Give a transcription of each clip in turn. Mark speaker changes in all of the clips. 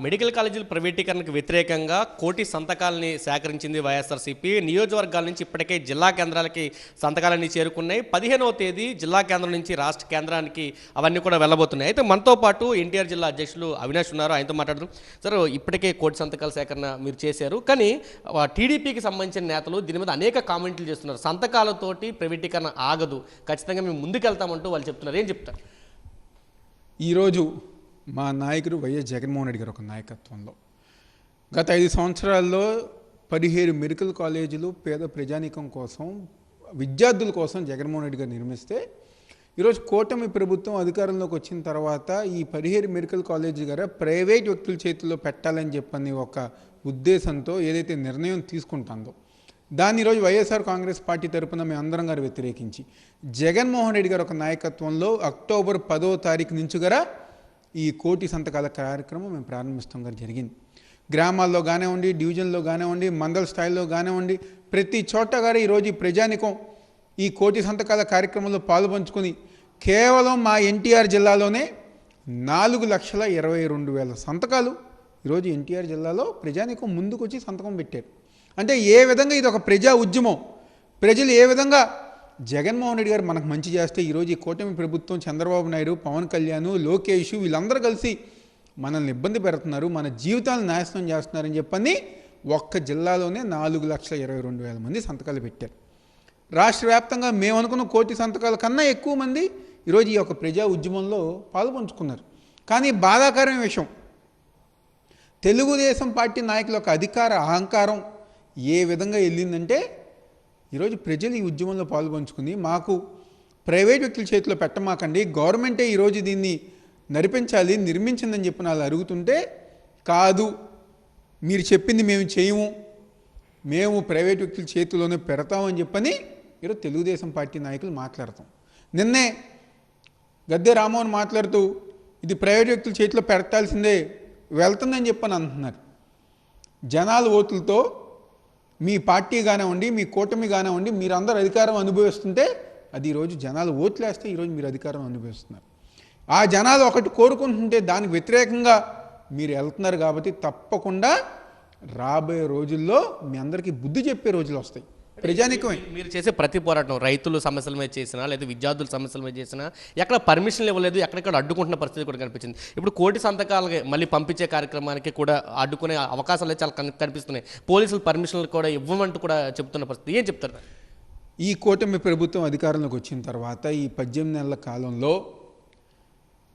Speaker 1: Medical కాలేజీల ప్రైవేటీకరణకు వ్యతిరేకంగా కోటి సంతకాలని సేకరించింది వైఎస్ఆర్సీపీ. నియోజకవర్గాల నుంచి ఇప్పటికే జిల్లా కేంద్రాలకి సంతకాలన్నీ చేరుకున్నాయి. 15వ తేదీ జిల్లా కేంద్రం నుంచి రాష్ట్ర కేంద్రానికి అవన్నీ కూడా వెళ్ళబోతున్నాయి. అయితే మనతో పాటు ఎన్టీఆర్ జిల్లా అధ్యక్షులు అవినాష్ ఉన్నారు. ఆయనతో మాట్లాడుతూ సార్, ఇప్పటికే కోటి సంతకాల సేకరణ మీరు చేశారు, కానీ టీడీపీకి సంబంధించిన నేతలు దీని మీద అనేక కామెంట్లు చేస్తున్నారు. సంతకాలతోటి ప్రైవేటీకరణ ఆగదు, ఖచ్చితంగా మేము ముందుకెళ్తామంటూ వాళ్ళు చెప్తున్నారు. ఏం చెప్తారు?
Speaker 2: ఈరోజు మా నాయకుడు వైఎస్ జగన్మోహన్ రెడ్డి గారు ఒక నాయకత్వంలో గత 5 సంవత్సరాల్లో 17 మెడికల్ కాలేజీలు పేద ప్రజానీకం కోసం, విద్యార్థుల కోసం జగన్మోహన్ రెడ్డి గారు నిర్మిస్తే, ఈరోజు కూటమి ప్రభుత్వం అధికారంలోకి వచ్చిన తర్వాత ఈ 17 మెడికల్ కాలేజీ గారు ప్రైవేట్ వ్యక్తుల చేతుల్లో పెట్టాలని చెప్పని ఒక ఉద్దేశంతో ఏదైతే నిర్ణయం తీసుకుంటుందో దాన్ని ఈరోజు వైఎస్ఆర్ కాంగ్రెస్ పార్టీ తరఫున మేము అందరం గారు వ్యతిరేకించి జగన్మోహన్ రెడ్డి గారు ఒక నాయకత్వంలో అక్టోబర్ 10వ తారీఖు నుంచి గారా ఈ కోటి సంతకాల కార్యక్రమం మేము ప్రారంభిస్తాం గారు జరిగింది. గ్రామాల్లో కానివ్వండి, డివిజన్లో కానివ్వండి, మండల స్థాయిలో కానివ్వండి, ప్రతి చోట గారు ఈరోజు ఈ ప్రజానికం ఈ కోటి సంతకాల కార్యక్రమంలో పాలుపంచుకొని కేవలం మా ఎన్టీఆర్ జిల్లాలోనే 4,22,000 సంతకాలు ఈరోజు ఎన్టీఆర్ జిల్లాలో ప్రజానికం ముందుకు వచ్చి సంతకం పెట్టారు. అంటే ఏ విధంగా ఇది ఒక ప్రజా ఉద్యమం, ప్రజలు ఏ విధంగా జగన్మోహన్ రెడ్డి గారు మనకు మంచి చేస్తే ఈరోజు ఈ కూటమి ప్రభుత్వం చంద్రబాబు నాయుడు, పవన్ కళ్యాణ్, లోకేష్ వీళ్ళందరూ కలిసి మనల్ని ఇబ్బంది పెడుతున్నారు, మన జీవితాలను నాశనం చేస్తున్నారని చెప్పని ఒక్క జిల్లాలోనే 4,22,000 మంది సంతకాలు పెట్టారు. రాష్ట్ర వ్యాప్తంగా మేము అనుకున్న కోటి సంతకాల కన్నా ఎక్కువ మంది ఈరోజు ఈ యొక్క ప్రజా ఉద్యమంలో పాల్పంచుకున్నారు. కానీ బాధాకరమైన విషయం, తెలుగుదేశం పార్టీ నాయకుల యొక్క అధికార అహంకారం ఏ విధంగా వెళ్ళిందంటే, ఈరోజు ప్రజలు ఈ ఉద్యమంలో పాల్పంచుకుని మాకు ప్రైవేట్ వ్యక్తుల చేతిలో పెట్టమాకండి, గవర్నమెంటే ఈరోజు దీన్ని నడిపించాలి, నిర్మించిందని చెప్పి వాళ్ళు అడుగుతుంటే, కాదు మీరు చెప్పింది మేము చేయము, మేము ప్రైవేట్ వ్యక్తుల చేతిలోనే పెడతామని చెప్పని ఈరోజు తెలుగుదేశం పార్టీ నాయకులు మాట్లాడతాం. నిన్నే గద్దె రామ్మోహన్ మాట్లాడుతూ ఇది ప్రైవేట్ వ్యక్తుల చేతిలో పెట్టాల్సిందే వెళ్తుందని చెప్పని అంటున్నారు. జనాల ఓట్లతో మీ పార్టీ కానివ్వండి, మీ కూటమి కానివ్వండి, మీరందరూ అధికారం అనుభవిస్తుంటే అది ఈరోజు జనాలు ఓట్లేస్తే ఈరోజు మీరు అధికారం అనుభవిస్తున్నారు. ఆ జనాలు ఒకటి కోరుకుంటుంటే దానికి వ్యతిరేకంగా మీరు వెళ్తున్నారు. కాబట్టి తప్పకుండా రాబోయే రోజుల్లో మీ అందరికీ బుద్ధి చెప్పే రోజులు వస్తాయి. ప్రజానికమే
Speaker 1: మీరు చేసే ప్రతి పోరాటం రైతుల సమస్యల మీద చేసినా లేదా విద్యార్థుల సమస్యల మీద చేసినా ఎక్కడ పర్మిషన్లు ఇవ్వలేదు, ఎక్కడెక్కడ అడ్డుకుంటున్న పరిస్థితి కూడా కనిపించింది. ఇప్పుడు కోటి సంతకాలకి మళ్ళీ పంపించే కార్యక్రమానికి కూడా అడ్డుకునే అవకాశాలు చాలా కనిపిస్తున్నాయి. పోలీసులు పర్మిషన్లు కూడా ఇవ్వమంటూ కూడా చెప్తున్న పరిస్థితి. ఏం చెప్తారు?
Speaker 2: ఈ కూటమి ప్రభుత్వం అధికారంలోకి వచ్చిన తర్వాత ఈ 18 నెలల కాలంలో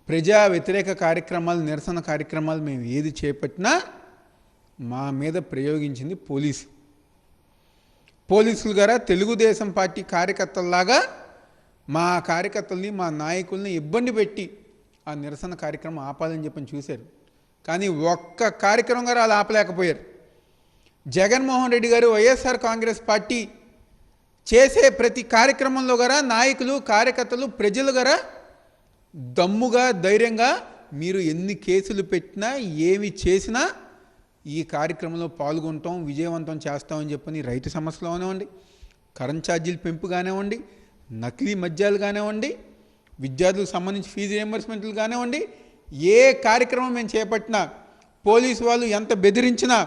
Speaker 2: ప్రజా వ్యతిరేక కార్యక్రమాలు, నిరసన కార్యక్రమాలు మేము ఏది చేపట్టినా మా మీద ప్రయోగించింది పోలీసులు గారా తెలుగుదేశం పార్టీ కార్యకర్తల్లాగా మా కార్యకర్తల్ని, మా నాయకుల్ని ఇబ్బంది పెట్టి ఆ నిరసన కార్యక్రమం ఆపాలని చెప్పని చూశారు. కానీ ఒక్క కార్యక్రమం గారు వాళ్ళు ఆపలేకపోయారు. జగన్మోహన్ రెడ్డి గారు, వైఎస్ఆర్ కాంగ్రెస్ పార్టీ చేసే ప్రతి కార్యక్రమంలో గారా నాయకులు, కార్యకర్తలు, ప్రజలు గారా దమ్ముగా, ధైర్యంగా మీరు ఎన్ని కేసులు పెట్టినా, ఏమి చేసినా ఈ కార్యక్రమంలో పాల్గొంటాం, విజయవంతం చేస్తామని చెప్పని రైతు సమస్యలు కానివ్వండి, కరెంట్ ఛార్జీలు పెంపు కానివ్వండి, నకిలీ మద్యాలు కానివ్వండి, విద్యార్థులకు సంబంధించి ఫీజు రియంబర్స్మెంట్లు కానివ్వండి, ఏ కార్యక్రమం మేము చేపట్టినా, పోలీసు వాళ్ళు ఎంత బెదిరించినా,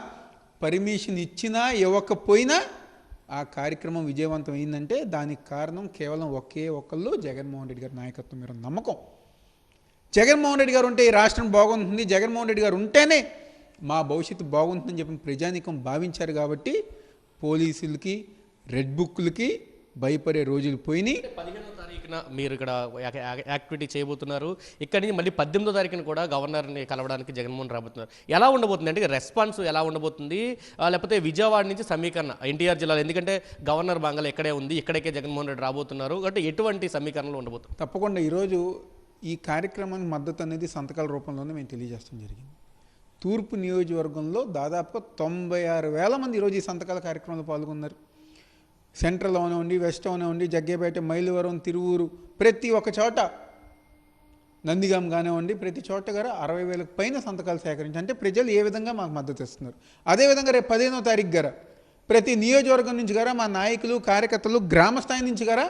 Speaker 2: పర్మిషన్ ఇచ్చినా ఇవ్వకపోయినా ఆ కార్యక్రమం విజయవంతం అయిందంటే దానికి కారణం కేవలం ఒకే ఒక్కళ్ళు జగన్మోహన్ రెడ్డి గారి నాయకత్వం మీద నమ్మకం. జగన్మోహన్ రెడ్డి గారు ఉంటే ఈ రాష్ట్రం బాగుంటుంది, జగన్మోహన్ రెడ్డి గారు ఉంటేనే మా భవిష్యత్తు బాగుంటుందని చెప్పి ప్రజానీకం భావించారు. కాబట్టి పోలీసులకి, రెడ్ బుక్లకి భయపడే రోజులు పోయినాయి.
Speaker 1: 15వ తారీఖున మీరు ఇక్కడ యాక్టివిటీ చేయబోతున్నారు. ఇక్కడి నుంచి మళ్ళీ 18వ తారీఖున కూడా గవర్నర్ని కలవడానికి జగన్మోహన్ రాబోతున్నారు. ఎలా ఉండబోతుంది అంటే రెస్పాన్స్ ఎలా ఉండబోతుంది? లేకపోతే విజయవాడ నుంచి సమీకరణ ఎన్టీఆర్ జిల్లాలో, ఎందుకంటే గవర్నర్ బంగాళా ఇక్కడే ఉంది, ఇక్కడికే జగన్మోహన్ రెడ్డి రాబోతున్నారు, అంటే ఎటువంటి సమీకరణలు ఉండబోతుంది?
Speaker 2: తప్పకుండా ఈరోజు ఈ కార్యక్రమానికి మద్దతు అనేది సంతకాల రూపంలోనే మేము తెలియజేస్తాం జరిగింది. తూర్పు నియోజకవర్గంలో దాదాపుగా 96,000 మంది ఈరోజు ఈ సంతకాల కార్యక్రమంలో పాల్గొన్నారు. సెంట్రల్ అవనివ్వండి, వెస్ట్ అవనివ్వండి, జగ్గేపేట, మైలవరం, తిరువూరు, ప్రతి ఒక్క చోట, నందిగాం కానివ్వండి, ప్రతి చోట గారు 60,000 పైన సంతకాలు సేకరించి, అంటే ప్రజలు ఏ విధంగా మాకు మద్దతు ఇస్తున్నారు. అదేవిధంగా రేపు 15వ తారీఖు గారా ప్రతి నియోజకవర్గం నుంచి గారా మా నాయకులు, కార్యకర్తలు గ్రామ స్థాయి నుంచి గారా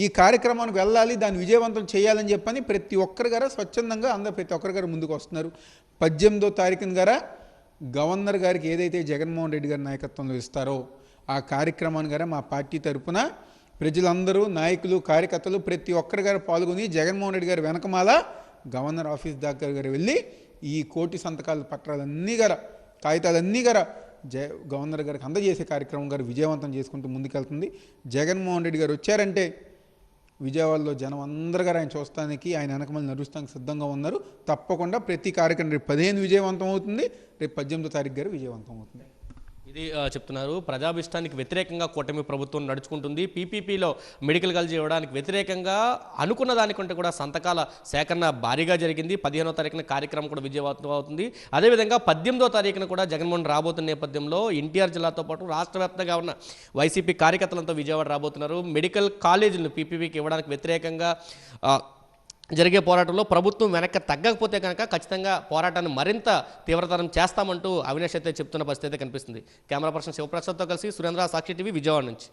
Speaker 2: ఈ కార్యక్రమానికి వెళ్ళాలి, దాన్ని విజయవంతం చేయాలని చెప్పని ప్రతి ఒక్కరు గారు స్వచ్ఛందంగా అందరూ ప్రతి ఒక్కరు గారు ముందుకు వస్తున్నారు. 18వ తారీఖున గారా గవర్నర్ గారికి ఏదైతే జగన్మోహన్ రెడ్డి గారి నాయకత్వంలో ఇస్తారో ఆ కార్యక్రమాన్ని గారా మా పార్టీ తరఫున ప్రజలందరూ నాయకులు కార్యకర్తలు ప్రతి ఒక్కరి గారు పాల్గొని జగన్మోహన్ రెడ్డి గారి వెనకమాల గవర్నర్ ఆఫీస్ దగ్గర వెళ్ళి ఈ కోటి సంతకాల పత్రాలన్నీ గారా కాగితాలన్నీ గారా గవర్నర్ గారికి అందజేసే కార్యక్రమం గారు విజయవంతం చేసుకుంటూ ముందుకెళ్తుంది. జగన్మోహన్ రెడ్డి గారు వచ్చారంటే విజయవాడలో జనం అందరు గారు ఆయన చూస్తానికి ఆయన వెనకమల్లి నడుస్తానికి సిద్ధంగా ఉన్నారు. తప్పకుండా ప్రతి కార్యక్రమం రేపు 15 విజయవంతం అవుతుంది, రేపు 18వ తారీఖు గారు విజయవంతం అవుతుంది.
Speaker 1: ఇది చెప్తున్నారు. ప్రజాభిష్టానికి వ్యతిరేకంగా కూటమి ప్రభుత్వం నడుచుకుంటుంది. పీపీపీలో మెడికల్ కాలేజీ ఇవ్వడానికి వ్యతిరేకంగా అనుకున్న దానికంటే కూడా సంతకాల సేకరణ భారీగా జరిగింది. 15వ తారీఖున కార్యక్రమం కూడా విజయవంతం అవుతుంది. అదేవిధంగా 18వ తారీఖున కూడా జగన్మోహన్ రాబోతున్న నేపథ్యంలో ఎన్టీఆర్ జిల్లాతో పాటు రాష్ట్ర వ్యాప్తంగా ఉన్న వైసీపీ కార్యకర్తలంతా విజయవాడ రాబోతున్నారు. మెడికల్ కాలేజీలను పీపీపీకి ఇవ్వడానికి వ్యతిరేకంగా జరిగే పోరాటంలో ప్రభుత్వం వెనక్కి తగ్గకపోతే కనుక ఖచ్చితంగా పోరాటాన్ని మరింత తీవ్రతరం చేస్తామంటూ అవినాష్ అయితే చెప్తున్న పరిస్థితి అయితే కనిపిస్తుంది. కెమెరా పర్సన్ శివప్రసాద్తో కలిసి సురేంద్ర, సాక్షి టీవీ, విజయవాడ నుంచి.